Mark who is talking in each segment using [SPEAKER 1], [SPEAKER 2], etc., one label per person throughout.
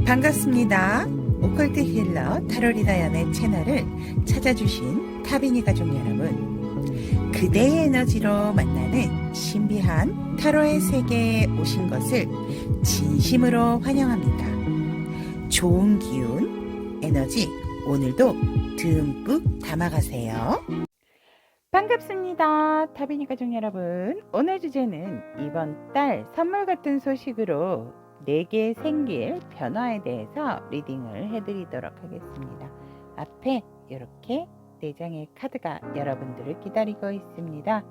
[SPEAKER 1] 반갑습니다. 오컬트 힐러 타로리다연의 채널을 찾아주신 타비니 가족 여러분, 그대의 에너지로 만나는 신비한 타로의 세계에 오신 것을 진심으로 환영합니다. 좋은 기운, 에너지 오늘도 듬뿍 담아가세요. 반갑습니다. 타비니 가족 여러분, 오늘 주제는 이번 달 선물 같은 소식으로 내게 생길 변화에 대해서 리딩을 해드리도록 하겠습니다. 앞에 이렇게 4장의 카드가 여러분들을 기다리고 있습니다.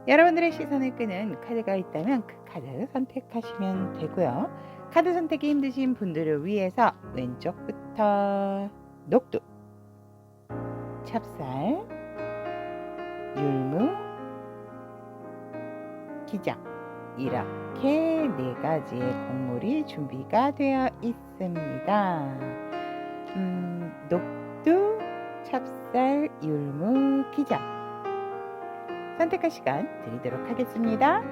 [SPEAKER 1] 여러분들의 시선을 끄는 카드가 있다면 그 카드 선택하시면 되고요. 카드 선택이 힘드신 분들을 위해서 왼쪽부터 녹두, 찹쌀, 율무, 기장, 이렇게 4가지의 곡물이 준비가 되어 있습니다. 녹두, 찹쌀, 율무, 기장 선택할 시간 드리도록 하겠습니다.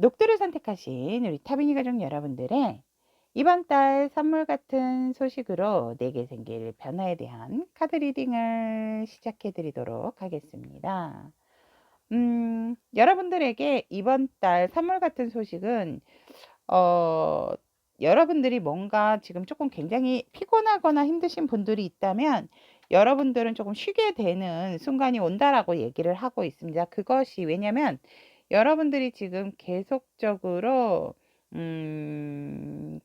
[SPEAKER 1] 녹두를 선택하신 우리 타비니 가족 여러분들의 이번 달 선물 같은 소식으로 내게 생길 변화에 대한 카드 리딩을 시작해 드리도록 하겠습니다. 여러분들에게 이번 달 선물 같은 소식은 여러분들이 뭔가 지금 조금 굉장히 피곤하거나 힘드신 분들이 있다면 여러분들은 조금 쉬게 되는 순간이 온다라고 얘기를 하고 있습니다. 그것이 왜냐면 여러분들이 지금 계속적으로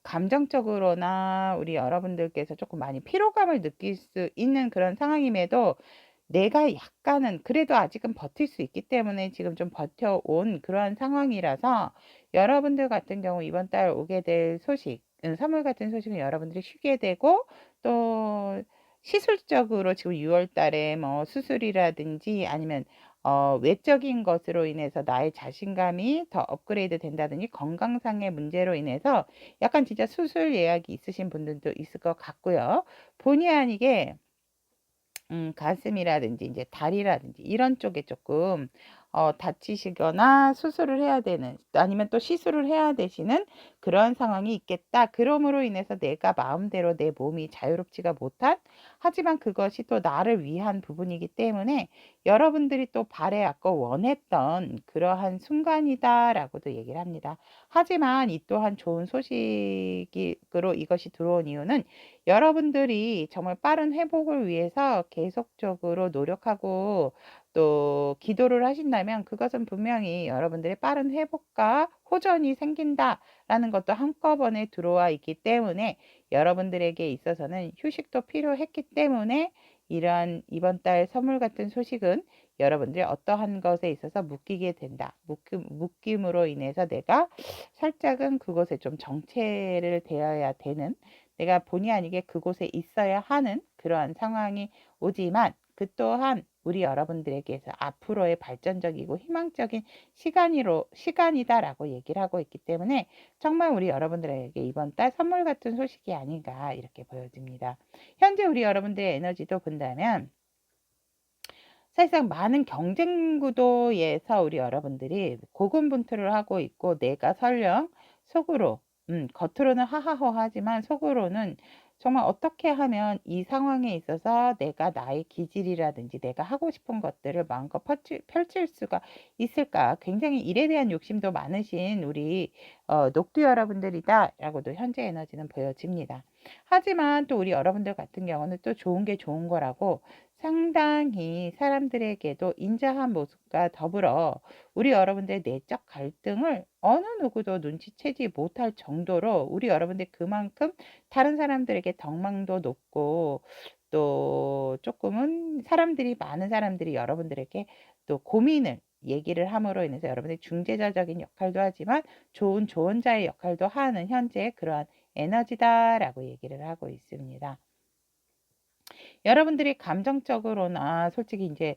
[SPEAKER 1] 감정적으로나 우리 여러분들께서 조금 많이 피로감을 느낄 수 있는 그런 상황임에도 내가 약간은 그래도 아직은 버틸 수 있기 때문에 지금 좀 버텨온 그러한 상황이라서 여러분들 같은 경우 이번 달 오게 될 소식, 선물 같은 소식은 여러분들이 쉬게 되고 또 시술적으로 지금 6월 달에 뭐 수술이라든지 아니면 외적인 것으로 인해서 나의 자신감이 더 업그레이드 된다든지 건강상의 문제로 인해서 약간 진짜 수술 예약이 있으신 분들도 있을 것 같고요. 본의 아니게 가슴이라든지 이제 다리라든지 이런 쪽에 조금 다치시거나 수술을 해야 되는 아니면 또 시술을 해야 되시는 그런 상황이 있겠다. 그러므로 인해서 내가 마음대로 내 몸이 자유롭지가 못한 하지만 그것이 또 나를 위한 부분이기 때문에 여러분들이 또 바래왔고 원했던 그러한 순간이다라고도 얘기를 합니다. 하지만 이 또한 좋은 소식으로 이것이 들어온 이유는 여러분들이 정말 빠른 회복을 위해서 계속적으로 노력하고 또 기도를 하신다면 그것은 분명히 여러분들의 빠른 회복과 호전이 생긴다라는 것도 한꺼번에 들어와 있기 때문에 여러분들에게 있어서는 휴식도 필요했기 때문에 이러한 이번 달 선물 같은 소식은 여러분들이 어떠한 것에 있어서 묶이게 된다. 묶임으로 인해서 내가 살짝은 그것에 좀 정체를 되어야 되는 내가 본의 아니게 그곳에 있어야 하는 그러한 상황이 오지만 그 또한 우리 여러분들에게서 앞으로의 발전적이고 희망적인 시간이다라고 얘기를 하고 있기 때문에 정말 우리 여러분들에게 이번 달 선물 같은 소식이 아닌가 이렇게 보여집니다. 현재 우리 여러분들의 에너지도 본다면 사실상 많은 경쟁 구도에서 우리 여러분들이 고군분투를 하고 있고 내가 설령 속으로 겉으로는 하하호하지만 속으로는 정말 어떻게 하면 이 상황에 있어서 내가 나의 기질이라든지 내가 하고 싶은 것들을 마음껏 펼칠 수가 있을까 굉장히 일에 대한 욕심도 많으신 우리 녹두 여러분들이다라고도 현재 에너지는 보여집니다. 하지만 또 우리 여러분들 같은 경우는 또 좋은 게 좋은 거라고 상당히 사람들에게도 인자한 모습과 더불어 우리 여러분들의 내적 갈등을 어느 누구도 눈치채지 못할 정도로 우리 여러분들 그만큼 다른 사람들에게 덕망도 높고 또 조금은 많은 사람들이 여러분들에게 또 고민을 얘기를 함으로 인해서 여러분들이 중재자적인 역할도 하지만 좋은 조언자의 역할도 하는 현재 그러한 에너지다라고 얘기를 하고 있습니다. 여러분들이 감정적으로나 솔직히 인제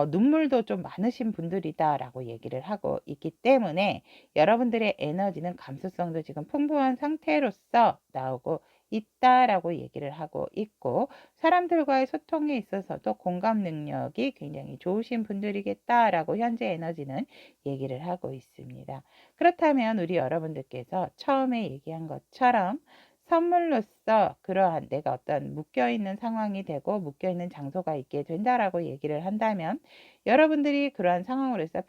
[SPEAKER 1] 눈물도 좀 많으신 분들이다라고 얘기를 하고 있기 때문에 여러분들의 에너지는 감수성도 지금 풍부한 상태로서 나오고 있다라고 얘기를 하고 있고, 사람들과의 소통에 있어서도 공감 능력이 굉장히 좋으신 분들이겠다라고 현재 에너지는 얘기를 하고 있습니다. 그렇다면 우리 여러분들께서 처음에 얘기한 것처럼 선물로서 그러한 내가 어떤 묶여있는 상황이 되고 묶여있는 장소가 있게 된다라고 얘기를 한다면, 여러분들이 그러한 상황으로서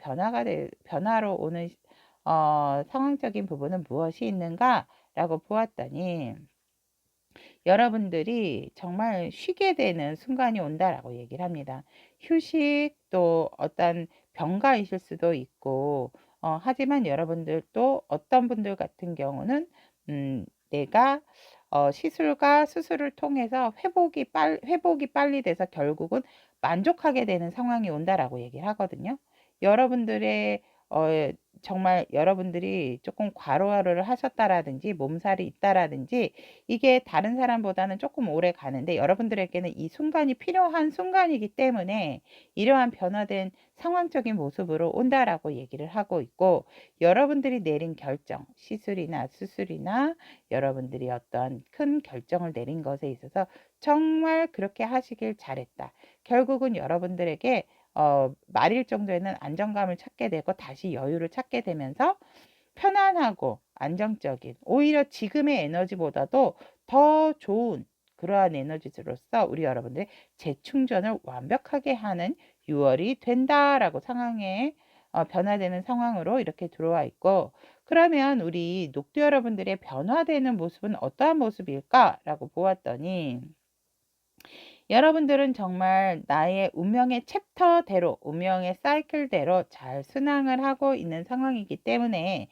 [SPEAKER 1] 변화로 오는 상황적인 부분은 무엇이 있는가 라고 보았더니, 여러분들이 정말 쉬게 되는 순간이 온다라고 얘기를 합니다. 휴식, 또 어떤 병가이실 수도 있고, 하지만 여러분들 또 어떤 분들 같은 경우는 내가 시술과 수술을 통해서 회복이 빨리 돼서 결국은 만족하게 되는 상황이 온다라고 얘기를 하거든요. 여러분들의 정말 여러분들이 조금 과로를 하셨다라든지 몸살이 있다라든지 이게 다른 사람보다는 조금 오래 가는데, 여러분들에게는 이 순간이 필요한 순간이기 때문에 이러한 변화된 상황적인 모습으로 온다라고 얘기를 하고 있고, 여러분들이 내린 결정, 시술이나 수술이나 여러분들이 어떤 큰 결정을 내린 것에 있어서 정말 그렇게 하시길 잘했다. 결국은 여러분들에게 말일 정도에는 안정감을 찾게 되고 다시 여유를 찾게 되면서 편안하고 안정적인, 오히려 지금의 에너지보다도 더 좋은 그러한 에너지로서 우리 여러분들의 재충전을 완벽하게 하는 6월이 된다라고 상황에 변화되는 상황으로 이렇게 들어와 있고, 그러면 우리 녹두 여러분들의 변화되는 모습은 어떠한 모습일까라고 보았더니, 여러분들은 정말 나의 운명의 챕터대로, 운명의 사이클대로 잘 순항을 하고 있는 상황이기 때문에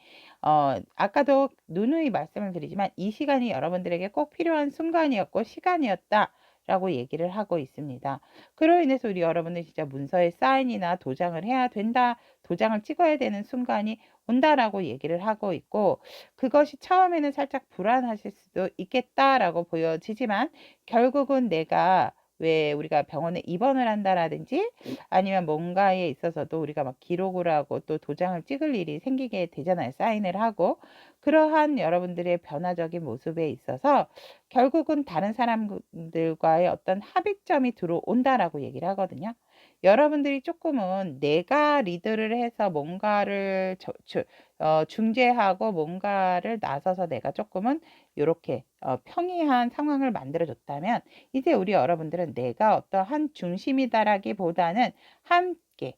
[SPEAKER 1] 아까도 누누이 말씀을 드리지만 이 시간이 여러분들에게 꼭 필요한 순간이었고 시간이었다 라고 얘기를 하고 있습니다. 그로 인해서 우리 여러분들 진짜 문서에 사인이나 도장을 해야 된다, 도장을 찍어야 되는 순간이 온다라고 얘기를 하고 있고, 그것이 처음에는 살짝 불안하실 수도 있겠다라고 보여지지만, 결국은 내가 왜 우리가 병원에 입원을 한다라든지 아니면 뭔가에 있어서도 우리가 막 기록을 하고 또 도장을 찍을 일이 생기게 되잖아요. 사인을 하고. 그러한 여러분들의 변화적인 모습에 있어서 결국은 다른 사람들과의 어떤 합의점이 들어온다라고 얘기를 하거든요. 여러분들이 조금은 내가 리드를 해서 뭔가를 중재하고 뭔가를 나서서 내가 조금은 이렇게 평이한 상황을 만들어 줬다면, 이제 우리 여러분들은 내가 어떠한 중심이다라기보다는 함께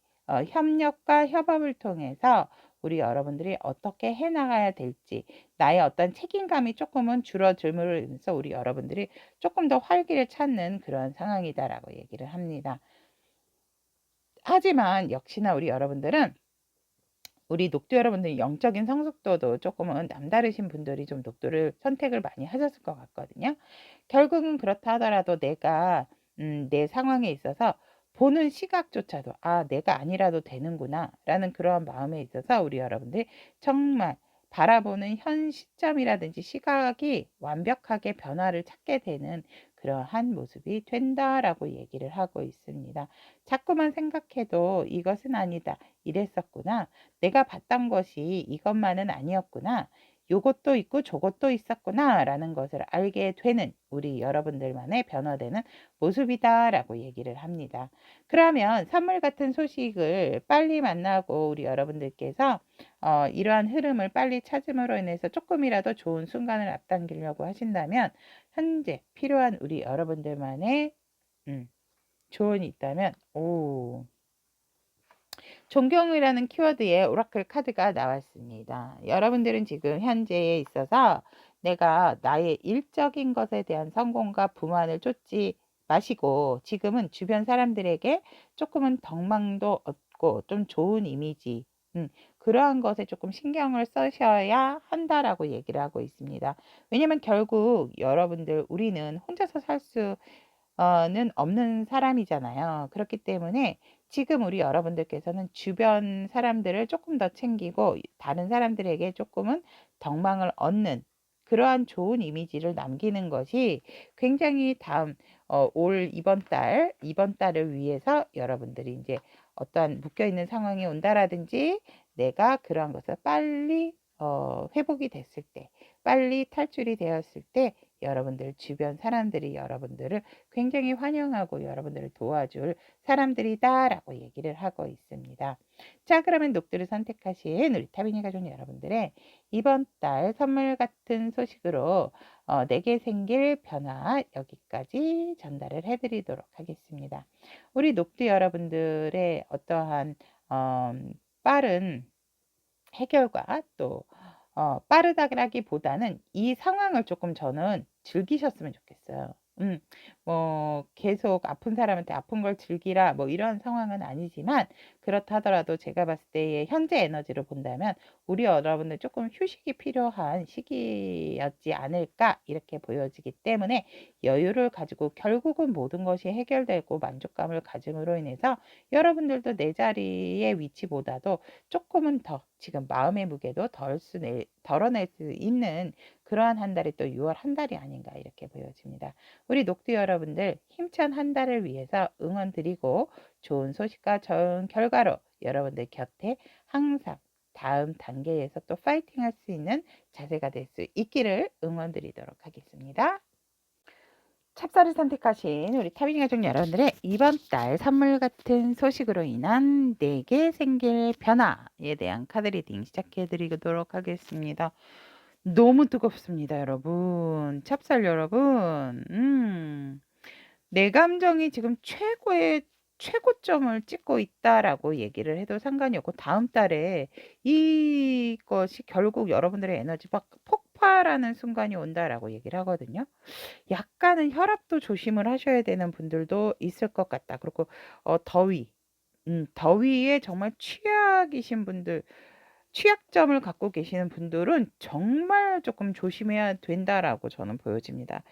[SPEAKER 1] 협력과 협업을 통해서 우리 여러분들이 어떻게 해나가야 될지, 나의 어떤 책임감이 조금은 줄어들면서 우리 여러분들이 조금 더 활기를 찾는 그런 상황이다라고 얘기를 합니다. 하지만 역시나 우리 녹두 여러분들이 영적인 성숙도도 조금은 남다르신 분들이 좀 녹두를 선택을 많이 하셨을 것 같거든요. 결국은 그렇다 하더라도 내가 내 상황에 있어서 보는 시각조차도 '아 내가 아니라도 되는구나.' 라는 그러한 마음에 있어서 우리 여러분들이 정말 바라보는 현 시점이라든지 시각이 완벽하게 변화를 찾게 되는 그러한 모습이 된다라고 얘기를 하고 있습니다. 자꾸만 생각해도 '이것은 아니다. 이랬었구나. 내가 봤던 것이 이것만은 아니었구나. 요것도 있고 저것도 있었구나.'라는 것을 알게 되는 우리 여러분들만의 변화되는 모습이다라고 얘기를 합니다. 그러면 선물 같은 소식을 빨리 만나고 우리 여러분들께서 이러한 흐름을 빨리 찾음으로 인해서 조금이라도 좋은 순간을 앞당기려고 하신다면, 현재 필요한 우리 여러분들만의 조언이 있다면, 존경이라는 키워드에 오라클 카드가 나왔습니다. 여러분들은 지금 현재에 있어서 내가 나의 일적인 것에 대한 성공과 부만을 쫓지 마시고, 지금은 주변 사람들에게 조금은 덕망도 얻고 좀 좋은 이미지, 그러한 것에 조금 신경을 쓰셔야 한다라고 얘기를 하고 있습니다. 왜냐면 결국 여러분들, 우리는 혼자서 살 수는 없는 사람이잖아요. 그렇기 때문에 지금 우리 여러분들께서는 주변 사람들을 조금 더 챙기고 다른 사람들에게 조금은 덕망을 얻는 그러한 좋은 이미지를 남기는 것이 굉장히 다음 올 이번 달을 위해서 여러분들이 인제 어떠한 묶여 있는 상황이 온다라든지 내가 그러한 것을 빨리 회복이 됐을 때, 빨리 탈출이 되었을 때 여러분들 주변 사람들이 여러분들을 굉장히 환영하고 여러분들을 도와줄 사람들이다라고 얘기를 하고 있습니다. 자, 그러면 녹두를 선택하신 우리 타비니 가족 여러분들의 이번 달 선물 같은 소식으로 내게 생길 변화 여기까지 전달을 해 드리도록 하겠습니다. 우리 녹두 여러분들의 어떠한 빠른 해결과 또 빠르다라기보다는 이 상황을 조금 저는 즐기셨으면 좋겠어요. 뭐 계속 아픈 사람한테 아픈 걸 즐기라 뭐 이런 상황은 아니지만, 그렇다 하더라도 제가 봤을 때의 현재 에너지로 본다면 우리 여러분들 조금 휴식이 필요한 시기였지 않을까 이렇게 보여지기 때문에, 여유를 가지고 결국은 모든 것이 해결되고 만족감을 가짐으로 인해서 여러분들도 내 자리의 위치보다도 조금은 더 지금 마음의 무게도 덜어낼 수 있는 그러한 한 달이 또 6월 한 달이 아닌가 이렇게 보여집니다. 우리 녹두 여러분들 힘찬 한 달을 위해서 응원 드리고, 좋은 소식과 좋은 결과로 여러분들 곁에 항상 다음 단계에서 또 파이팅 할 수 있는 자세가 될 수 있기를 응원 드리도록 하겠습니다. 찹쌀을 선택하신 우리 타비니 가족 여러분들의 이번 달 선물 같은 소식으로 인한 내게 생길 변화에 대한 카드 리딩 시작해 드리도록 하겠습니다. 너무 뜨겁습니다, 여러분. 찹쌀 여러분. 내 감정이 지금 최고의 최고점을 찍고 있다라고 얘기를 해도 상관이 없고, 다음 달에 이것이 결국 여러분들의 에너지 막 폭발하는 순간이 온다라고 얘기를 하거든요. 약간은 혈압도 조심을 하셔야 되는 분들도 있을 것 같다. 그리고 더위에 정말 취약이신 분들, 취약점을 갖고 계시는 분들은 정말 조금 조심해야 된다라고 저는 보여집니다.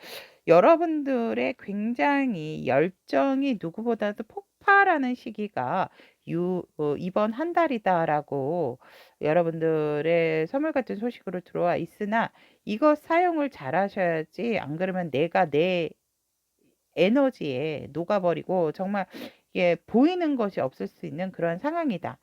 [SPEAKER 1] 여러분들의 굉장히 열정이 누구보다도 폭발하는 시기가 이번 한 달이다라고 여러분들의 선물 같은 소식으로 들어와 있으나, 이거 사용을 잘 하셔야지, 안 그러면 내가 내 에너지에 녹아버리고 정말 이게 보이는 것이 없을 수 있는 그런 상황이다.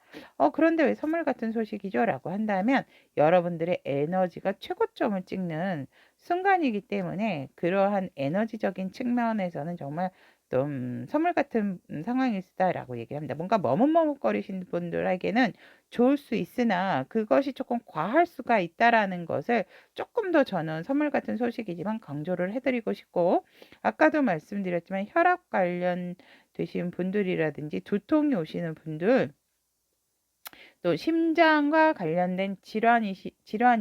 [SPEAKER 1] 그런데 왜 선물 같은 소식이죠? 라고 한다면, 여러분들의 에너지가 최고점을 찍는 순간이기 때문에 그러한 에너지적인 측면에서는 정말 좀 선물 같은 상황이다라고 얘기를 합니다. 뭔가 머뭇머뭇거리시는 분들에게는 좋을 수 있으나 그것이 조금 과할 수가 있다라는 것을 조금 더 저는 선물 같은 소식이지만 강조를 해드리고 싶고, 아까도 말씀드렸지만 혈압 관련되신 분들이라든지 두통이 오시는 분들, 또 심장과 관련된 질환이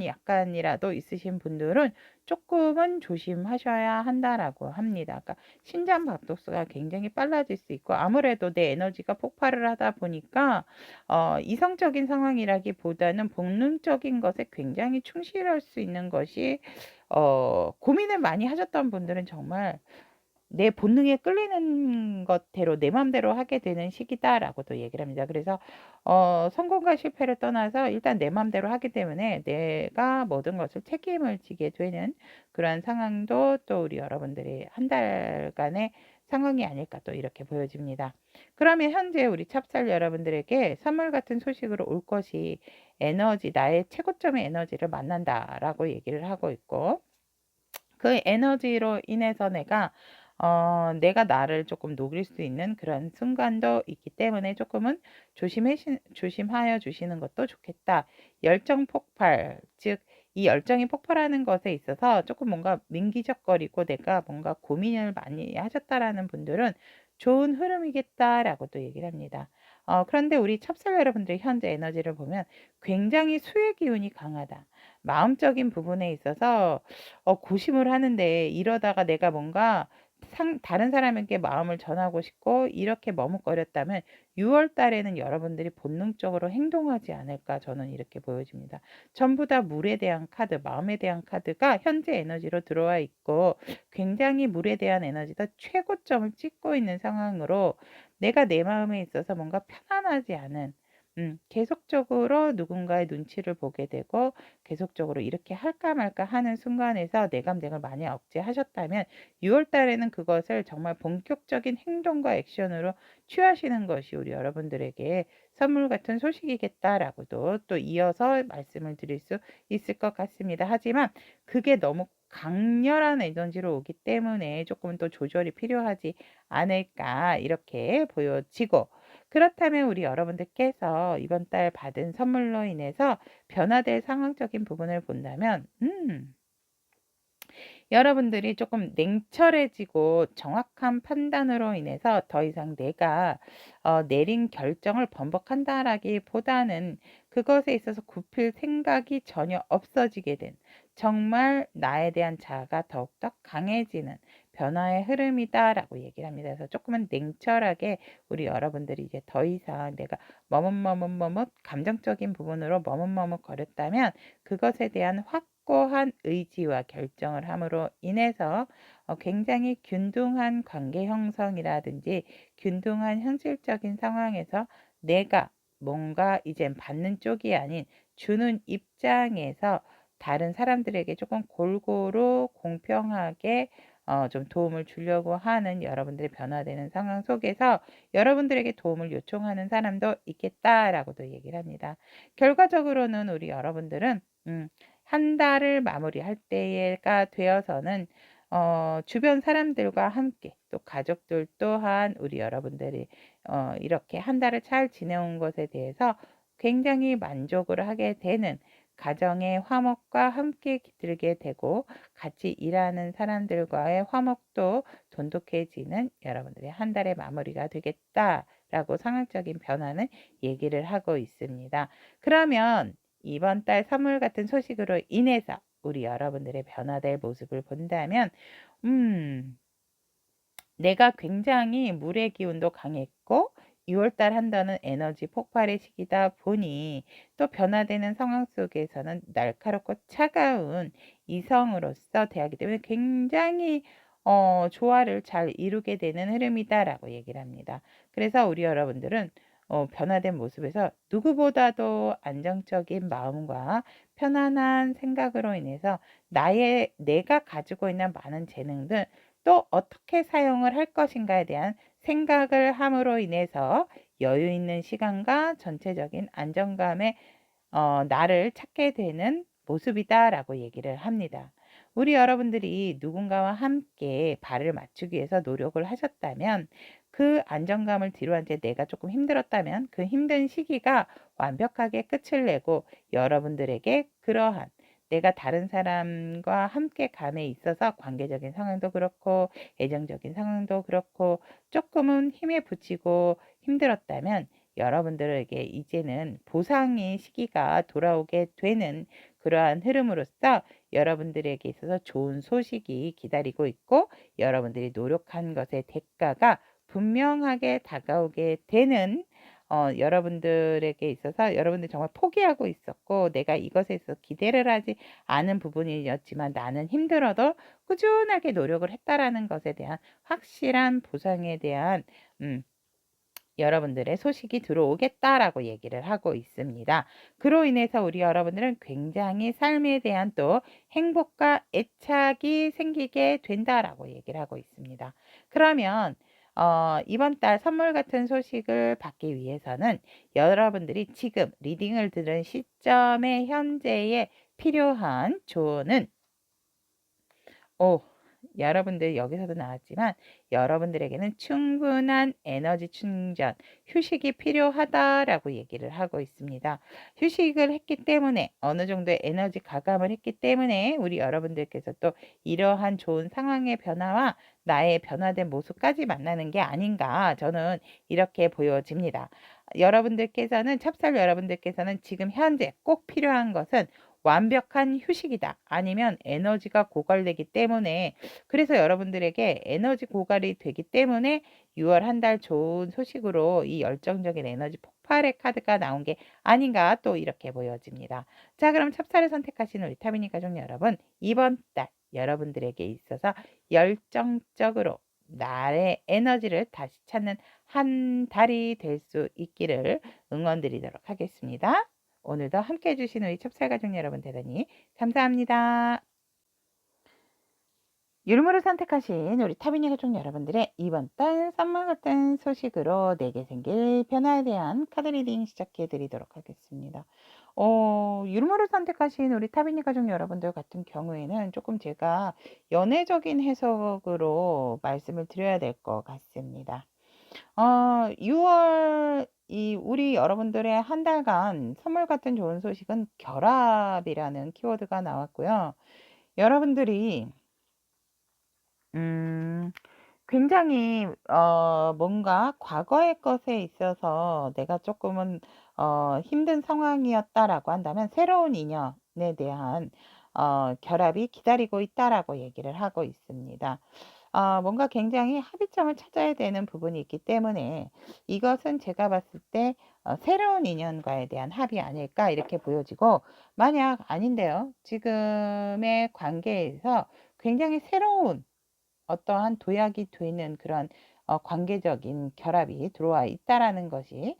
[SPEAKER 1] 약간이라도 있으신 분들은 조금은 조심하셔야 한다라고 합니다. 그러니까 심장 박동수가 굉장히 빨라질 수 있고, 아무래도 내 에너지가 폭발을 하다 보니까 이성적인 상황이라기보다는 본능적인 것에 굉장히 충실할 수 있는 것이, 고민을 많이 하셨던 분들은 정말 내 본능에 끌리는 것대로 내 맘대로 하게 되는 시기다라고도 얘기를 합니다. 그래서 성공과 실패를 떠나서 일단 내 맘대로 하기 때문에 내가 모든 것을 책임을 지게 되는 그러한 상황도 또 우리 여러분들이 한 달간의 상황이 아닐까 또 이렇게 보여집니다. 그러면 현재 우리 찹쌀 여러분들에게 선물 같은 소식으로 올 것이 에너지, 나의 최고점의 에너지를 만난다라고 얘기를 하고 있고, 그 에너지로 인해서 내가 나를 조금 녹일 수 있는 그런 순간도 있기 때문에 조금은 조심하여 주시는 것도 좋겠다. 열정 폭발, 즉 이 열정이 폭발하는 것에 있어서 조금 뭔가 민기적거리고 내가 뭔가 고민을 많이 하셨다라는 분들은 좋은 흐름이겠다라고 또 얘기를 합니다. 그런데 우리 찹쌀 여러분들의 현재 에너지를 보면 굉장히 수의 기운이 강하다. 마음적인 부분에 있어서 고심을 하는데, 이러다가 내가 뭔가 다른 사람에게 마음을 전하고 싶고 이렇게 머뭇거렸다면 6월 달에는 여러분들이 본능적으로 행동하지 않을까 저는 이렇게 보여집니다. 전부 다 물에 대한 카드, 마음에 대한 카드가 현재 에너지로 들어와 있고, 굉장히 물에 대한 에너지가 최고점을 찍고 있는 상황으로 내가 내 마음에 있어서 뭔가 편안하지 않은, 계속적으로 누군가의 눈치를 보게 되고 계속적으로 이렇게 할까 말까 하는 순간에서 내감정을 많이 억제하셨다면 6월 달에는 그것을 정말 본격적인 행동과 액션으로 취하시는 것이 우리 여러분들에게 선물 같은 소식이겠다라고도 또 이어서 말씀을 드릴 수 있을 것 같습니다. 하지만 그게 너무 강렬한 에너지로 오기 때문에 조금 더 조절이 필요하지 않을까 이렇게 보여지고, 그렇다면 우리 여러분들께서 이번 달 받은 선물로 인해서 변화될 상황적인 부분을 본다면 여러분들이 조금 냉철해지고 정확한 판단으로 인해서 더 이상 내가 내린 결정을 번복한다라기보다는 그것에 있어서 굽힐 생각이 전혀 없어지게 된, 정말 나에 대한 자아가 더욱더 강해지는 변화의 흐름이다라고 얘기를 합니다. 그래서 조금은 냉철하게 우리 여러분들이 이제 더 이상 내가 머뭇머뭇 감정적인 부분으로 머뭇머뭇 거렸다면 그것에 대한 확고한 의지와 결정을 함으로 인해서 굉장히 균등한 관계 형성이라든지 균등한 현실적인 상황에서 내가 뭔가 이젠 받는 쪽이 아닌 주는 입장에서 다른 사람들에게 조금 골고루 공평하게 좀 도움을 주려고 하는 여러분들의 변화되는 상황 속에서 여러분들에게 도움을 요청하는 사람도 있겠다라고도 얘기를 합니다. 결과적으로는 우리 여러분들은 한 달을 마무리할 때가 되어서는 주변 사람들과 함께 또 가족들 또한 우리 여러분들이 이렇게 한 달을 잘 지내온 것에 대해서 굉장히 만족을 하게 되는 가정의 화목과 함께 깃들게 되고 같이 일하는 사람들과의 화목도 돈독해지는 여러분들의 한 달의 마무리가 되겠다라고 상황적인 변화는 얘기를 하고 있습니다. 그러면 이번 달 선물 같은 소식으로 인해서 우리 여러분들의 변화될 모습을 본다면 내가 굉장히 물의 기운도 강했고 6월달 한 달은 에너지 폭발의 시기다 보니 또 변화되는 상황 속에서는 날카롭고 차가운 이성으로서 대하기 때문에 굉장히 조화를 잘 이루게 되는 흐름이다라고 얘기를 합니다. 그래서 우리 여러분들은 변화된 모습에서 누구보다도 안정적인 마음과 편안한 생각으로 인해서 내가 가지고 있는 많은 재능들 또 어떻게 사용을 할 것인가에 대한 생각을 함으로 인해서 여유 있는 시간과 전체적인 안정감에 나를 찾게 되는 모습이다라고 얘기를 합니다. 우리 여러분들이 누군가와 함께 발을 맞추기 위해서 노력을 하셨다면 그 안정감을 뒤로한 채 내가 조금 힘들었다면 그 힘든 시기가 완벽하게 끝을 내고 여러분들에게 그러한 내가 다른 사람과 함께 감에 있어서 관계적인 상황도 그렇고 애정적인 상황도 그렇고 조금은 힘에 부치고 힘들었다면 여러분들에게 이제는 보상의 시기가 돌아오게 되는 그러한 흐름으로써 여러분들에게 있어서 좋은 소식이 기다리고 있고 여러분들이 노력한 것의 대가가 분명하게 다가오게 되는 여러분들에게 있어서 여러분들이 정말 포기하고 있었고 내가 이것에 있어서 기대를 하지 않은 부분이었지만 나는 힘들어도 꾸준하게 노력을 했다라는 것에 대한 확실한 보상에 대한 여러분들의 소식이 들어오겠다라고 얘기를 하고 있습니다. 그로 인해서 우리 여러분들은 굉장히 삶에 대한 또 행복과 애착이 생기게 된다라고 얘기를 하고 있습니다. 그러면 이번 달 선물 같은 소식을 받기 위해서는 여러분들이 지금 리딩을 들은 시점의 현재에 필요한 조언은 여러분들 여기서도 나왔지만 여러분들에게는 충분한 에너지 충전, 휴식이 필요하다라고 얘기를 하고 있습니다. 휴식을 했기 때문에 어느 정도의 에너지 가감을 했기 때문에 우리 여러분들께서 또 이러한 좋은 상황의 변화와 나의 변화된 모습까지 만나는 게 아닌가 저는 이렇게 보여집니다. 찹쌀 여러분들께서는 지금 현재 꼭 필요한 것은 완벽한 휴식이다. 아니면 에너지가 고갈되기 때문에 그래서 여러분들에게 에너지 고갈이 되기 때문에 6월 한 달 좋은 소식으로 이 열정적인 에너지 폭발의 카드가 나온 게 아닌가 또 이렇게 보여집니다. 자, 그럼 찹쌀을 선택하신 우리 타비니 가족 여러분, 이번 달 여러분들에게 있어서 열정적으로 나의 에너지를 다시 찾는 한 달이 될 수 있기를 응원드리도록 하겠습니다. 오늘도 함께 해주신 우리 찹쌀가족 여러분 대단히 감사합니다. 율무를 선택하신 우리 타비니 가족 여러분들의 이번 달 선물 같은 소식으로 내게 생길 변화에 대한 카드 리딩 시작해 드리도록 하겠습니다. 율무를 선택하신 우리 타비니 가족 여러분들 같은 경우에는 조금 제가 연애적인 해석으로 말씀을 드려야 될 것 같습니다. 6월 우리 여러분들의 한 달간 선물 같은 좋은 소식은 결합이라는 키워드가 나왔고요. 여러분들이 음 굉장히 뭔가 과거의 것에 있어서 내가 조금은 힘든 상황이었다라고 한다면 새로운 인연에 대한 결합이 기다리고 있다라고 얘기를 하고 있습니다. 뭔가 굉장히 합의점을 찾아야 되는 부분이 있기 때문에 이것은 제가 봤을 때 새로운 인연과에 대한 합이 아닐까 이렇게 보여지고, 만약 아닌데요. 지금의 관계에서 굉장히 새로운 어떠한 도약이 되는 그런 관계적인 결합이 들어와 있다라는 것이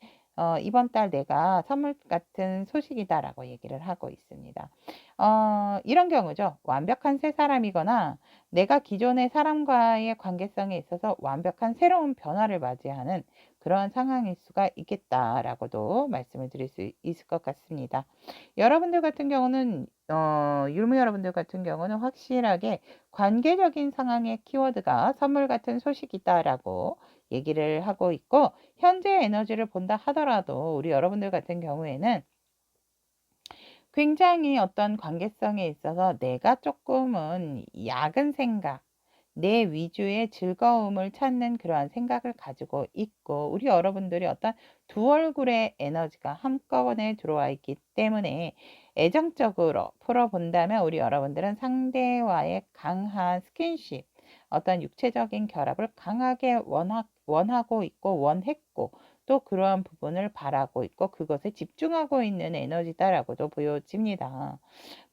[SPEAKER 1] 이번 달 내가 선물 같은 소식이다라고 얘기를 하고 있습니다. 이런 경우죠. 완벽한 새 사람이거나 내가 기존의 사람과의 관계성에 있어서 완벽한 새로운 변화를 맞이하는 그러한 상황일 수가 있겠다라고도 말씀을 드릴 수 있을 것 같습니다. 여러분들 같은 경우는 율무 여러분들 같은 경우는 확실하게 관계적인 상황의 키워드가 선물 같은 소식이다라고 얘기를 하고 있고, 현재 에너지를 본다 하더라도 우리 여러분들 같은 경우에는 굉장히 어떤 관계성에 있어서 내가 조금은 야근 생각, 내 위주의 즐거움을 찾는 그러한 생각을 가지고 있고, 우리 여러분들이 어떤 두 얼굴의 에너지가 한꺼번에 들어와 있기 때문에 애정적으로 풀어본다면 우리 여러분들은 상대와의 강한 스킨십, 어떤 육체적인 결합을 강하게 원하고 있고 원했고, 또 그러한 부분을 바라고 있고 그것에 집중하고 있는 에너지다라고도 보여집니다.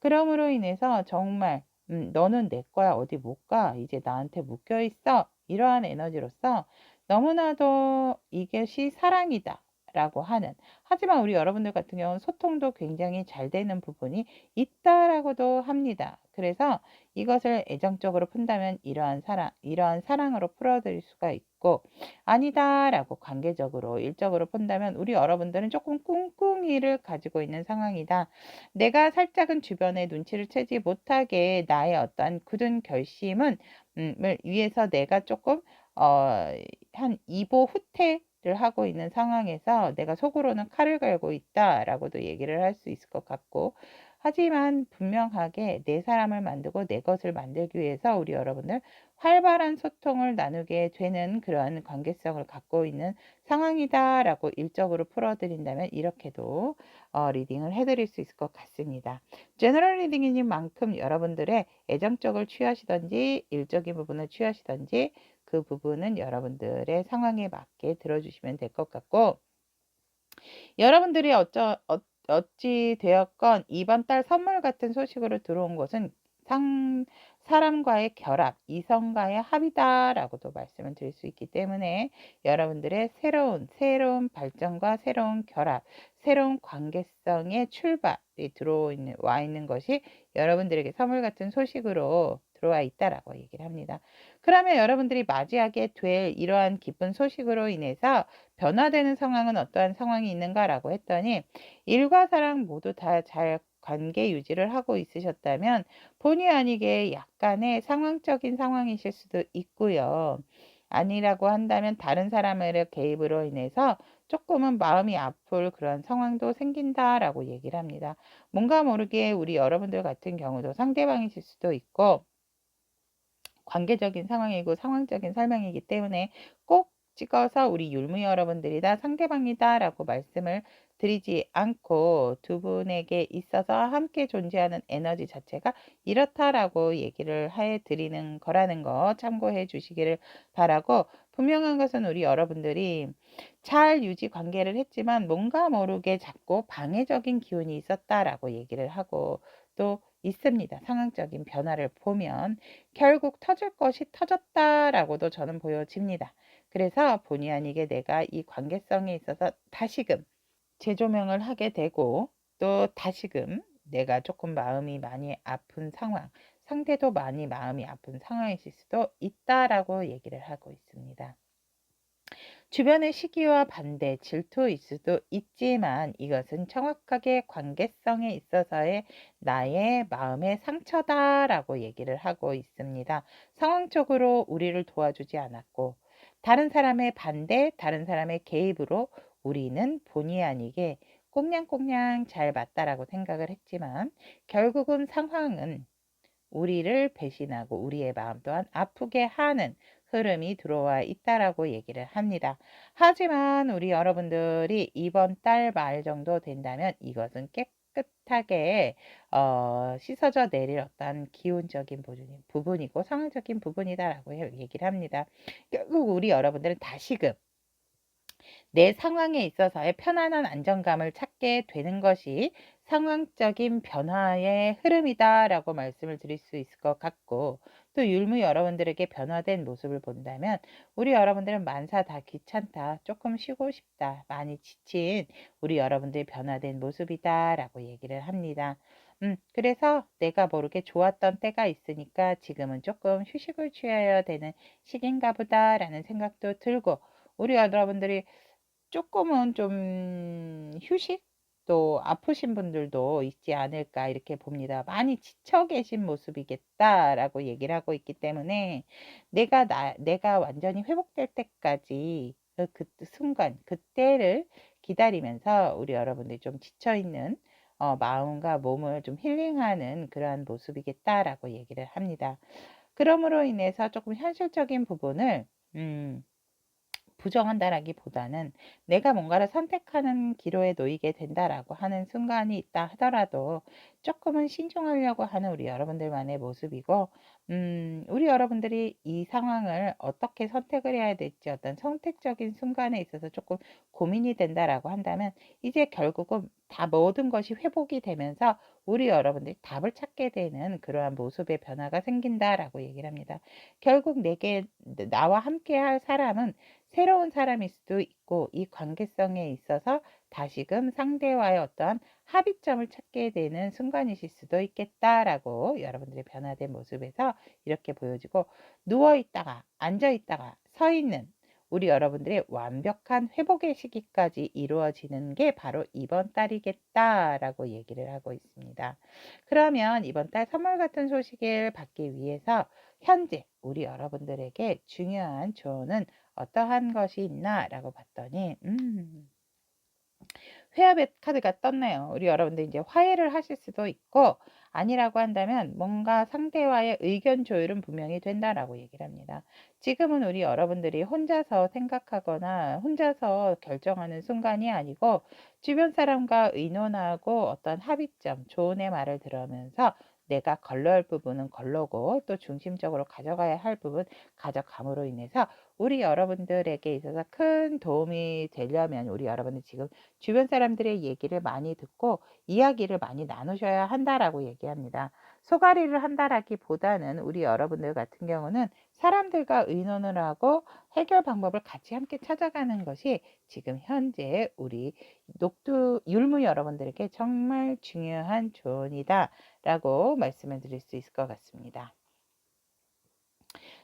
[SPEAKER 1] 그러므로 인해서 정말 너는 내 거야, 어디 못 가, 이제 나한테 묶여 있어, 이러한 에너지로서 너무나도 이것이 사랑이다 라고 하는, 하지만 우리 여러분들 같은 경우는 소통도 굉장히 잘 되는 부분이 있다라고도 합니다. 그래서 이것을 애정적으로 푼다면 이러한 사랑으로 풀어드릴 수가 있고, 아니다라고 관계적으로 일적으로 푼다면 우리 여러분들은 조금 꿍꿍이를 가지고 있는 상황이다. 내가 살짝은 주변에 눈치를 채지 못하게 나의 어떤 굳은 결심은 을 위해서 내가 조금 한 2보 후퇴를 하고 있는 상황에서 내가 속으로는 칼을 갈고 있다라고도 얘기를 할 수 있을 것 같고, 하지만 분명하게 내 사람을 만들고 내 것을 만들기 위해서 우리 여러분들 활발한 소통을 나누게 되는 그런 관계성을 갖고 있는 상황이다라고 일적으로 풀어드린다면 이렇게도 리딩을 해드릴 수 있을 것 같습니다. 제너럴 리딩인 만큼 여러분들의 애정적을 취하시던지 일적인 부분을 취하시던지 그 부분은 여러분들의 상황에 맞게 들어주시면 될 것 같고, 여러분들이 어찌 되었건 이번 달 선물 같은 소식으로 들어온 것은 사람과의 결합, 이성과의 합이다라고도 말씀을 드릴 수 있기 때문에 여러분들의 새로운 발전과 새로운 결합, 새로운 관계성의 출발이 와 있는 것이 여러분들에게 선물 같은 소식으로 들어와 있다라고 얘기를 합니다. 그러면 여러분들이 맞이하게 될 이러한 기쁜 소식으로 인해서 변화되는 상황은 어떠한 상황이 있는가라고 했더니, 일과 사랑 모두 다 잘 관계 유지를 하고 있으셨다면 본의 아니게 약간의 상황적인 상황이실 수도 있고요. 아니라고 한다면 다른 사람의 개입으로 인해서 조금은 마음이 아플 그런 상황도 생긴다라고 얘기를 합니다. 뭔가 모르게 우리 여러분들 같은 경우도 상대방이실 수도 있고 관계적인 상황이고 상황적인 설명이기 때문에 꼭 찍어서 우리 율무 여러분들이다 상대방이다 라고 말씀을 드리지 않고, 두 분에게 있어서 함께 존재하는 에너지 자체가 이렇다라고 얘기를 해 드리는 거라는 거 참고해 주시기를 바라고, 분명한 것은 우리 여러분들이 잘 유지 관계를 했지만 뭔가 모르게 자꾸 방해적인 기운이 있었다라고 얘기를 하고, 또 있습니다. 상황적인 변화를 보면 결국 터질 것이 터졌다라고도 저는 보여집니다. 그래서 본의 아니게 내가 이 관계성에 있어서 다시금 재조명을 하게 되고 또 다시금 내가 조금 마음이 많이 아픈 상황, 상대도 많이 마음이 아픈 상황이실 수도 있다라고 얘기를 하고 있습니다. 주변의 시기와 반대, 질투일 수도 있지만 이것은 정확하게 관계성에 있어서의 나의 마음의 상처다라고 얘기를 하고 있습니다. 상황적으로 우리를 도와주지 않았고 다른 사람의 반대, 다른 사람의 개입으로 우리는 본의 아니게 꽁냥꽁냥 잘 맞다라고 생각을 했지만 결국은 상황은 우리를 배신하고 우리의 마음 또한 아프게 하는 흐름이 들어와 있다라고 얘기를 합니다. 하지만 우리 여러분들이 이번 달 말 정도 된다면 이것은 깨끗하게 씻어져 내릴 어떤 기운적인 부분이고 상황적인 부분이다라고 얘기를 합니다. 결국 우리 여러분들은 다시금 내 상황에 있어서의 편안한 안정감을 찾게 되는 것이 상황적인 변화의 흐름이다라고 말씀을 드릴 수 있을 것 같고 또 율무 여러분들에게 변화된 모습을 본다면 우리 여러분들은 만사 다 귀찮다, 조금 쉬고 싶다, 많이 지친 우리 여러분들의 변화된 모습이다라고 얘기를 합니다. 그래서 내가 모르게 좋았던 때가 있으니까 지금은 조금 휴식을 취해야 되는 시기인가 보다라는 생각도 들고 우리 여러분들이 조금은 좀 휴식 또 아프신 분들도 있지 않을까 이렇게 봅니다. 많이 지쳐 계신 모습이겠다라고 얘기를 하고 있기 때문에 내가 완전히 회복될 때까지 그 순간 그때를 기다리면서 우리 여러분들이 좀 지쳐 있는 마음과 몸을 좀 힐링하는 그러한 모습이겠다라고 얘기를 합니다. 그러므로 인해서 조금 현실적인 부분을 부정한다라기보다는 내가 뭔가를 선택하는 기로에 놓이게 된다라고 하는 순간이 있다 하더라도 조금은 신중하려고 하는 우리 여러분들만의 모습이고 우리 여러분들이 이 상황을 어떻게 선택을 해야 될지 어떤 선택적인 순간에 있어서 조금 고민이 된다라고 한다면 이제 결국은 다 모든 것이 회복이 되면서 우리 여러분들이 답을 찾게 되는 그러한 모습의 변화가 생긴다라고 얘기를 합니다. 결국 나와 함께 할 사람은 새로운 사람일 수도 있고 이 관계성에 있어서 다시금 상대와의 어떠한 합의점을 찾게 되는 순간이실 수도 있겠다라고 여러분들의 변화된 모습에서 이렇게 보여지고 누워 있다가 앉아 있다가 서 있는 우리 여러분들의 완벽한 회복의 시기까지 이루어지는 게 바로 이번 달이겠다라고 얘기를 하고 있습니다. 그러면 이번 달 선물 같은 소식을 받기 위해서 현재 우리 여러분들에게 중요한 조언은 어떠한 것이 있나라고 봤더니 회합의 카드가 떴네요. 우리 여러분들 이제 화해를 하실 수도 있고 아니라고 한다면 뭔가 상대와의 의견 조율은 분명히 된다라고 얘기를 합니다. 지금은 우리 여러분들이 혼자서 생각하거나 혼자서 결정하는 순간이 아니고 주변 사람과 의논하고 어떤 합의점, 조언의 말을 들으면서 내가 걸러할 부분은 걸러고 또 중심적으로 가져가야 할 부분 가져감으로 인해서 우리 여러분들에게 있어서 큰 도움이 되려면 우리 여러분들 지금 주변 사람들의 얘기를 많이 듣고 이야기를 많이 나누셔야 한다라고 얘기합니다. 소가리를 한다라기보다는 우리 여러분들 같은 경우는 사람들과 의논을 하고 해결 방법을 같이 함께 찾아가는 것이 지금 현재 우리 율무 여러분들에게 정말 중요한 조언이다 라고 말씀을 드릴 수 있을 것 같습니다.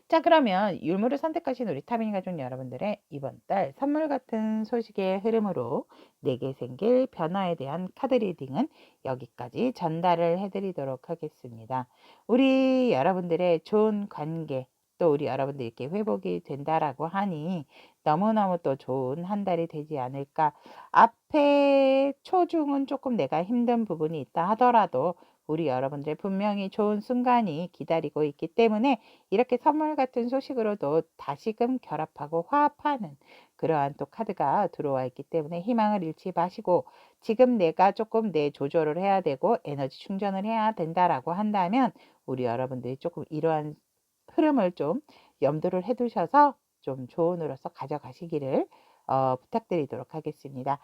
[SPEAKER 1] 자, 그러면 율무를 선택하신 우리 타민이 가족 여러분들의 이번 달 선물 같은 소식의 흐름으로 내게 생길 변화에 대한 카드 리딩은 여기까지 전달을 해드리도록 하겠습니다. 우리 여러분들의 좋은 관계 또 우리 여러분들 이렇게 회복이 된다라고 하니 너무너무 또 좋은 한 달이 되지 않을까. 앞에 초중은 조금 내가 힘든 부분이 있다 하더라도 우리 여러분들 분명히 좋은 순간이 기다리고 있기 때문에 이렇게 선물 같은 소식으로도 다시금 결합하고 화합하는 그러한 또 카드가 들어와 있기 때문에 희망을 잃지 마시고 지금 내가 조금 내 조절을 해야 되고 에너지 충전을 해야 된다라고 한다면 우리 여러분들이 조금 이러한 흐름을 좀 염두를 해 두셔서 좀 조언으로서 가져가시기를 부탁드리도록 하겠습니다.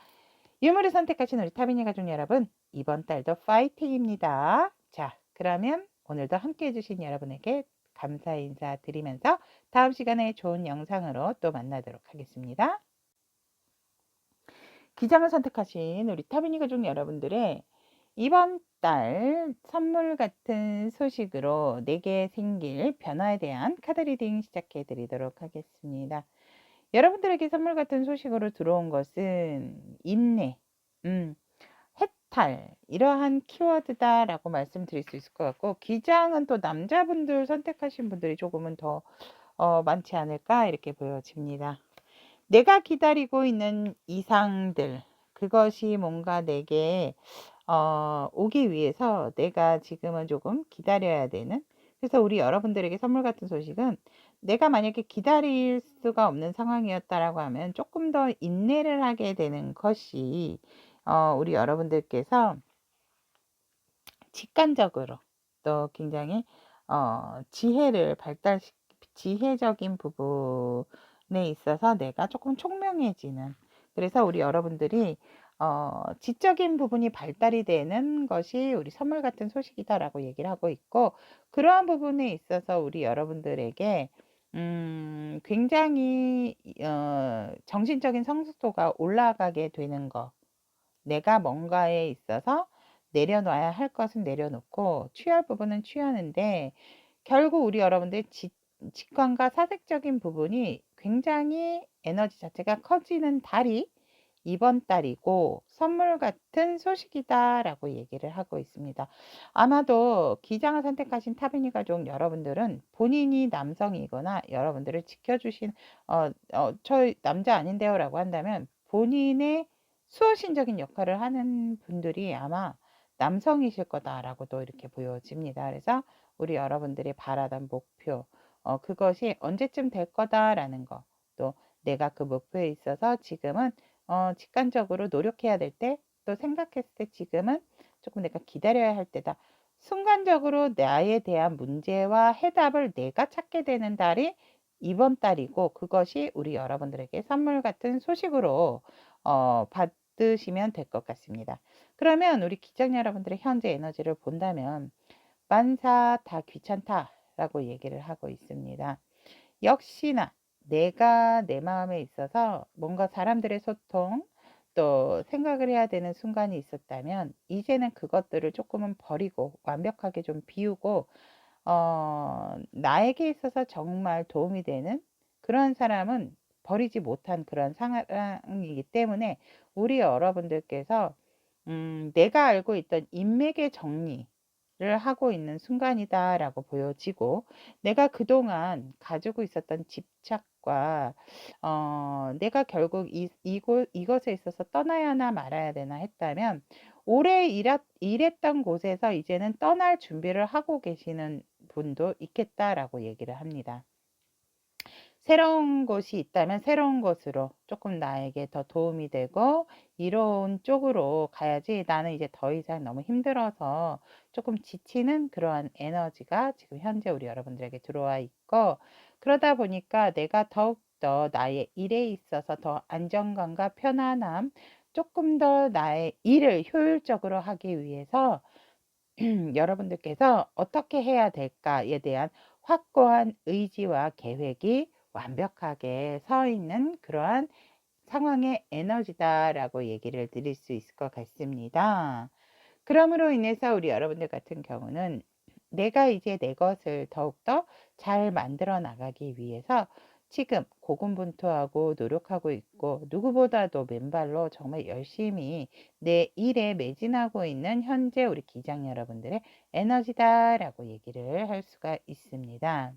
[SPEAKER 1] 유물을 선택하신 우리 타민이 가족 여러분 이번 달도 파이팅입니다. 자, 그러면 오늘도 함께 해주신 여러분에게 감사 인사 드리면서 다음 시간에 좋은 영상으로 또 만나도록 하겠습니다. 기장을 선택하신 우리 타비니 가족 여러분들의 이번 달 선물 같은 소식으로 내게 생길 변화에 대한 카드 리딩 시작해 드리도록 하겠습니다. 여러분들에게 선물 같은 소식으로 들어온 것은 인내, 해탈, 이러한 키워드다라고 말씀드릴 수 있을 것 같고, 기장은 또 남자분들 선택하신 분들이 조금은 더 많지 않을까 이렇게 보여집니다. 내가 기다리고 있는 이상들, 그것이 뭔가 내게 오기 위해서 내가 지금은 조금 기다려야 되는, 그래서 우리 여러분들에게 선물 같은 소식은 내가 만약에 기다릴 수가 없는 상황이었다라고 하면 조금 더 인내를 하게 되는 것이 우리 여러분들께서 직관적으로 또 굉장히 지혜를 지혜적인 부분에 있어서 내가 조금 총명해지는, 그래서 우리 여러분들이 지적인 부분이 발달이 되는 것이 우리 선물 같은 소식이다라고 얘기를 하고 있고, 그러한 부분에 있어서 우리 여러분들에게 굉장히 정신적인 성숙도가 올라가게 되는 거, 내가 뭔가에 있어서 내려놔야 할 것은 내려놓고 취할 부분은 취하는데, 결국 우리 여러분들 직관과 사색적인 부분이 굉장히 에너지 자체가 커지는 달이 이번 달이고 선물 같은 소식이다라고 얘기를 하고 있습니다. 아마도 기장을 선택하신 타비니 가족 여러분들은 본인이 남성이거나 여러분들을 지켜주신 저 남자 아닌데요라고 한다면 본인의 수호신적인 역할을 하는 분들이 아마 남성이실 거다라고도 이렇게 보여집니다. 그래서 우리 여러분들이 바라던 목표, 그것이 언제쯤 될 거다라는 거, 또 내가 그 목표에 있어서 지금은 직관적으로 노력해야 될 때, 또 생각했을 때 지금은 조금 내가 기다려야 할 때다. 순간적으로 나에 대한 문제와 해답을 내가 찾게 되는 달이 이번 달이고, 그것이 우리 여러분들에게 선물 같은 소식으로 받으시면 될 것 같습니다. 그러면 우리 기장 여러분들의 현재 에너지를 본다면 만사 다 귀찮다라고 얘기를 하고 있습니다. 역시나 내가 내 마음에 있어서 뭔가 사람들의 소통, 또 생각을 해야 되는 순간이 있었다면 이제는 그것들을 조금은 버리고 완벽하게 좀 비우고 나에게 있어서 정말 도움이 되는 그런 사람은 버리지 못한 그런 상황이기 때문에 우리 여러분들께서 내가 알고 있던 인맥의 정리를 하고 있는 순간이다라고 보여지고, 내가 그동안 가지고 있었던 집착과 내가 결국 이것에 있어서 떠나야 하나 말아야 되나 했다면 오래 일했던 곳에서 이제는 떠날 준비를 하고 계시는 분도 있겠다라고 얘기를 합니다. 새로운 곳이 있다면 새로운 곳으로 조금 나에게 더 도움이 되고 이로운 쪽으로 가야지, 나는 이제 더 이상 너무 힘들어서 조금 지치는 그러한 에너지가 지금 현재 우리 여러분들에게 들어와 있고, 그러다 보니까 내가 더욱더 나의 일에 있어서 더 안정감과 편안함, 조금 더 나의 일을 효율적으로 하기 위해서 여러분들께서 어떻게 해야 될까에 대한 확고한 의지와 계획이 완벽하게 서 있는 그러한 상황의 에너지다라고 얘기를 드릴 수 있을 것 같습니다. 그럼으로 인해서 우리 여러분들 같은 경우는 내가 이제 내 것을 더욱더 잘 만들어 나가기 위해서 지금 고군분투하고 노력하고 있고, 누구보다도 맨발로 정말 열심히 내 일에 매진하고 있는 현재 우리 기장 여러분들의 에너지다라고 얘기를 할 수가 있습니다.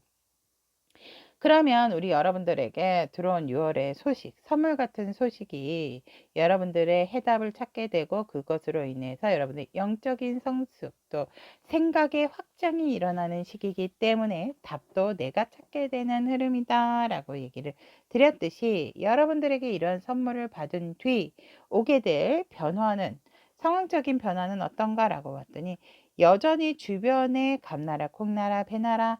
[SPEAKER 1] 그러면 우리 여러분들에게 들어온 6월의 소식, 선물 같은 소식이 여러분들의 해답을 찾게 되고, 그것으로 인해서 여러분의 영적인 성숙, 또 생각의 확장이 일어나는 시기이기 때문에 답도 내가 찾게 되는 흐름이다 라고 얘기를 드렸듯이, 여러분들에게 이런 선물을 받은 뒤 오게 될 변화는, 상황적인 변화는 어떤가 라고 봤더니 여전히 주변에 감나라 콩나라 배나라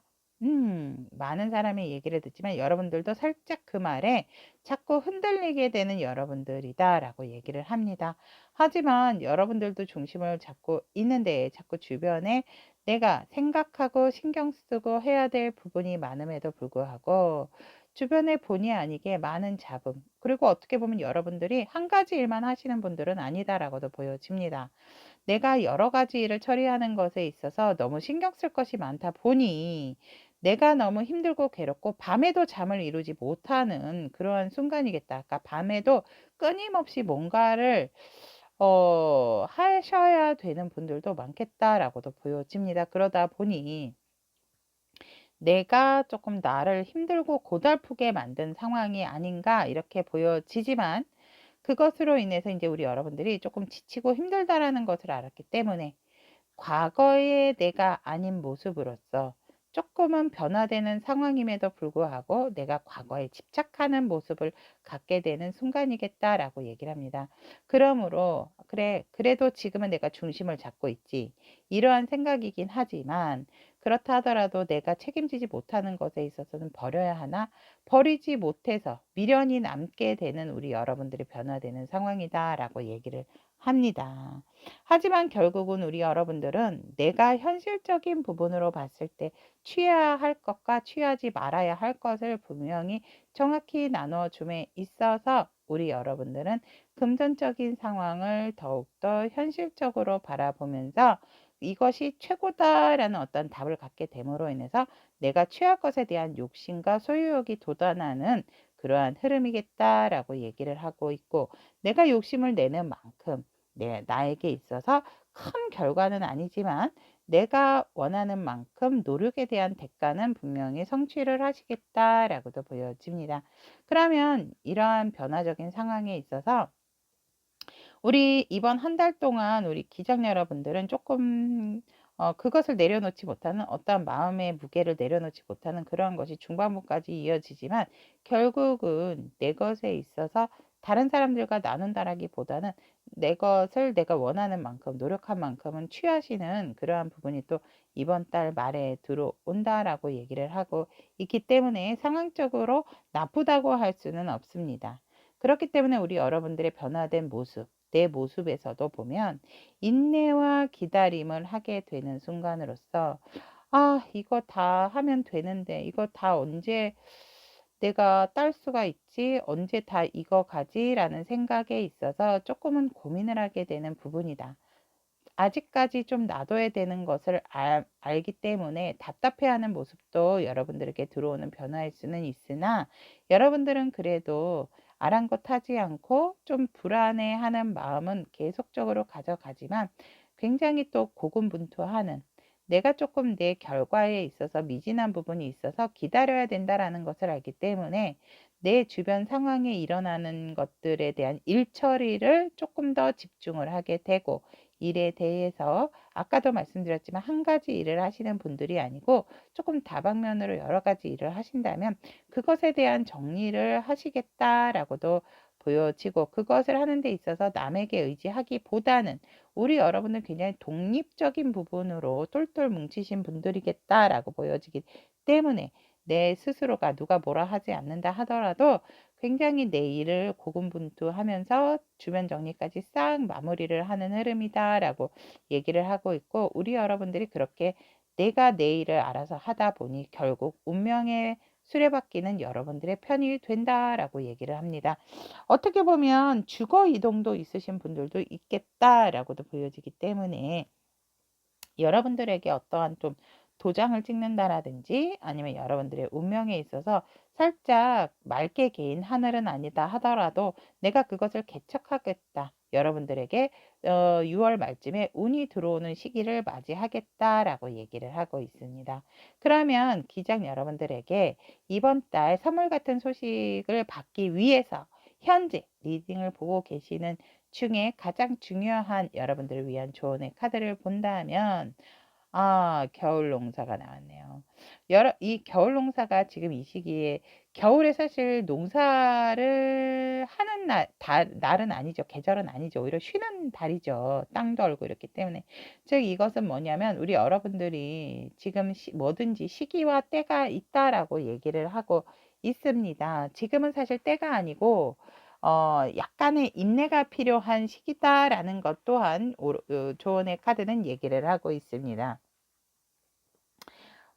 [SPEAKER 1] 많은 사람의 얘기를 듣지만 여러분들도 살짝 그 말에 자꾸 흔들리게 되는 여러분들이다라고 얘기를 합니다. 하지만 여러분들도 중심을 잡고 있는데 자꾸 주변에 내가 생각하고 신경 쓰고 해야 될 부분이 많음에도 불구하고 주변에 본의 아니게 많은 잡음, 그리고 어떻게 보면 여러분들이 한 가지 일만 하시는 분들은 아니다라고도 보여집니다. 내가 여러 가지 일을 처리하는 것에 있어서 너무 신경 쓸 것이 많다 보니 내가 너무 힘들고 괴롭고 밤에도 잠을 이루지 못하는 그러한 순간이겠다. 그러니까 밤에도 끊임없이 뭔가를 하셔야 되는 분들도 많겠다라고도 보여집니다. 그러다 보니 내가 조금 나를 힘들고 고달프게 만든 상황이 아닌가 이렇게 보여지지만, 그것으로 인해서 이제 우리 여러분들이 조금 지치고 힘들다라는 것을 알았기 때문에 과거의 내가 아닌 모습으로서 조금은 변화되는 상황임에도 불구하고 내가 과거에 집착하는 모습을 갖게 되는 순간이겠다라고 얘기를 합니다. 그러므로 그래, 그래도 지금은 내가 중심을 잡고 있지, 이러한 생각이긴 하지만, 그렇다 하더라도 내가 책임지지 못하는 것에 있어서는 버려야 하나, 버리지 못해서 미련이 남게 되는 우리 여러분들이 변화되는 상황이다라고 얘기를 합니다. 하지만 결국은 우리 여러분들은 내가 현실적인 부분으로 봤을 때 취해야 할 것과 취하지 말아야 할 것을 분명히 정확히 나눠 줌에 있어서 우리 여러분들은 금전적인 상황을 더욱더 현실적으로 바라보면서 이것이 최고다라는 어떤 답을 갖게 됨으로 인해서 내가 취할 것에 대한 욕심과 소유욕이 돋아나는 그러한 흐름이겠다라고 얘기를 하고 있고, 내가 욕심을 내는 만큼 나에게 있어서 큰 결과는 아니지만 내가 원하는 만큼 노력에 대한 대가는 분명히 성취를 하시겠다라고도 보여집니다. 그러면 이러한 변화적인 상황에 있어서 우리 이번 한 달 동안 우리 기장 여러분들은 조금 그것을 내려놓지 못하는, 어떤 마음의 무게를 내려놓지 못하는 그런 것이 중반부까지 이어지지만, 결국은 내 것에 있어서 다른 사람들과 나눈다라기보다는 내 것을 내가 원하는 만큼 노력한 만큼은 취하시는 그러한 부분이 또 이번 달 말에 들어온다라고 얘기를 하고 있기 때문에 상황적으로 나쁘다고 할 수는 없습니다. 그렇기 때문에 우리 여러분들의 변화된 모습, 내 모습에서도 보면 인내와 기다림을 하게 되는 순간으로서, 아, 이거 다 하면 되는데 이거 다 언제 내가 딸 수가 있지? 언제 다 익어가지라는 생각에 있어서 조금은 고민을 하게 되는 부분이다. 아직까지 좀 놔둬야 되는 것을 알기 때문에 답답해하는 모습도 여러분들에게 들어오는 변화일 수는 있으나, 여러분들은 그래도 아랑곳하지 않고 좀 불안해하는 마음은 계속적으로 가져가지만 굉장히 또 고군분투하는, 내가 조금 내 결과에 있어서 미진한 부분이 있어서 기다려야 된다라는 것을 알기 때문에 내 주변 상황에 일어나는 것들에 대한 일 처리를 조금 더 집중을 하게 되고, 일에 대해서 아까도 말씀드렸지만 한 가지 일을 하시는 분들이 아니고 조금 다방면으로 여러 가지 일을 하신다면 그것에 대한 정리를 하시겠다라고도 보여지고, 그것을 하는 데 있어서 남에게 의지하기보다는 우리 여러분은 굉장히 독립적인 부분으로 똘똘 뭉치신 분들이겠다라고 보여지기 때문에 내 스스로가 누가 뭐라 하지 않는다 하더라도 굉장히 내 일을 고군분투하면서 주변 정리까지 싹 마무리를 하는 흐름이다라고 얘기를 하고 있고, 우리 여러분들이 그렇게 내가 내 일을 알아서 하다 보니 결국 운명의 수레바퀴는 여러분들의 편이 된다라고 얘기를 합니다. 어떻게 보면 주거 이동도 있으신 분들도 있겠다라고도 보여지기 때문에 여러분들에게 어떠한 좀 도장을 찍는다라든지 아니면 여러분들의 운명에 있어서 살짝 맑게 개인 하늘은 아니다 하더라도 내가 그것을 개척하겠다, 여러분들에게 6월 말쯤에 운이 들어오는 시기를 맞이하겠다라고 얘기를 하고 있습니다. 그러면 기장 여러분들에게 이번 달 선물 같은 소식을 받기 위해서 현재 리딩을 보고 계시는 중에 가장 중요한 여러분들을 위한 조언의 카드를 본다면, 겨울 농사가 나왔네요. 이 겨울 농사가 지금 이 시기에, 겨울에 사실 농사를 하는 날은 아니죠. 계절은 아니죠. 오히려 쉬는 달이죠. 땅도 얼고 이렇기 때문에. 즉, 이것은 뭐냐면 우리 여러분들이 지금 뭐든지 시기와 때가 있다라고 얘기를 하고 있습니다. 지금은 사실 때가 아니고 약간의 인내가 필요한 시기다라는 것 또한 조언의 카드는 얘기를 하고 있습니다.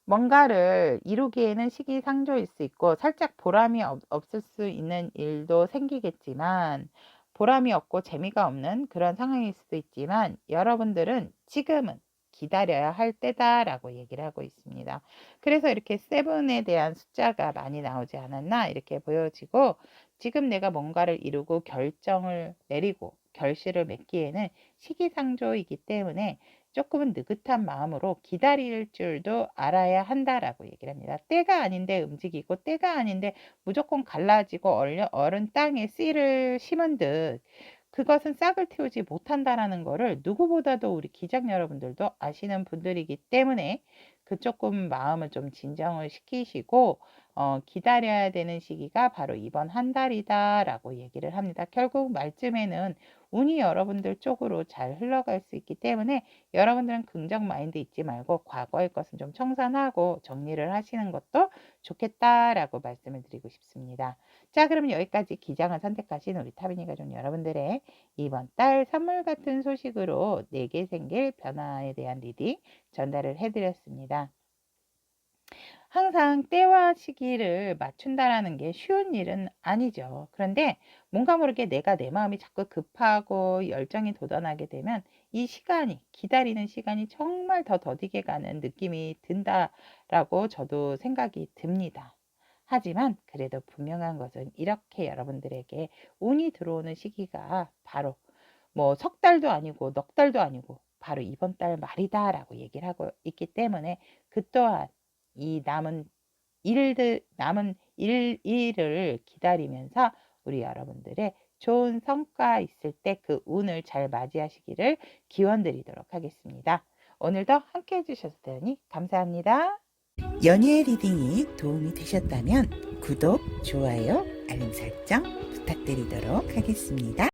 [SPEAKER 1] 뭔가를 이루기에는 시기상조일 수 있고 살짝 보람이 없을 수 있는 일도 생기겠지만, 보람이 없고 재미가 없는 그런 상황일 수도 있지만, 여러분들은 지금은 기다려야 할 때다라고 얘기를 하고 있습니다. 그래서 이렇게 세븐에 대한 숫자가 많이 나오지 않았나 이렇게 보여지고, 지금 내가 뭔가를 이루고 결정을 내리고 결실을 맺기에는 시기상조이기 때문에 조금은 느긋한 마음으로 기다릴 줄도 알아야 한다라고 얘기를 합니다. 때가 아닌데 움직이고 때가 아닌데 무조건 갈라지고 얼은 땅에 씨를 심은 듯 그것은 싹을 틔우지 못한다라는 거를 누구보다도 우리 기장 여러분들도 아시는 분들이기 때문에, 그 조금 마음을 좀 진정을 시키시고 기다려야 되는 시기가 바로 이번 한 달이다라고 얘기를 합니다. 결국 말쯤에는 운이 여러분들 쪽으로 잘 흘러갈 수 있기 때문에 여러분들은 긍정 마인드 잊지 말고 과거의 것은 좀 청산하고 정리를 하시는 것도 좋겠다라고 말씀을 드리고 싶습니다. 자, 그럼 여기까지 기장을 선택하신 우리 타비니 가족 여러분들의 이번 달 선물 같은 소식으로 내게 생길 변화에 대한 리딩 전달을 해드렸습니다. 항상 때와 시기를 맞춘다라는 게 쉬운 일은 아니죠. 그런데 뭔가 모르게 내 마음이 자꾸 급하고 열정이 돋아나게 되면 이 시간이, 기다리는 시간이 정말 더 더디게 가는 느낌이 든다라고 저도 생각이 듭니다. 하지만 그래도 분명한 것은 이렇게 여러분들에게 운이 들어오는 시기가 바로 뭐 석 달도 아니고 넉 달도 아니고 바로 이번 달 말이다라고 얘기를 하고 있기 때문에, 그 또한 이 남은 일을 기다리면서 우리 여러분들의 좋은 성과 있을 때 그 운을 잘 맞이하시기를 기원드리도록 하겠습니다. 오늘도 함께 해주셔서 대단히 감사합니다. 연예 리딩이 도움이 되셨다면 구독, 좋아요, 알림 설정 부탁드리도록 하겠습니다.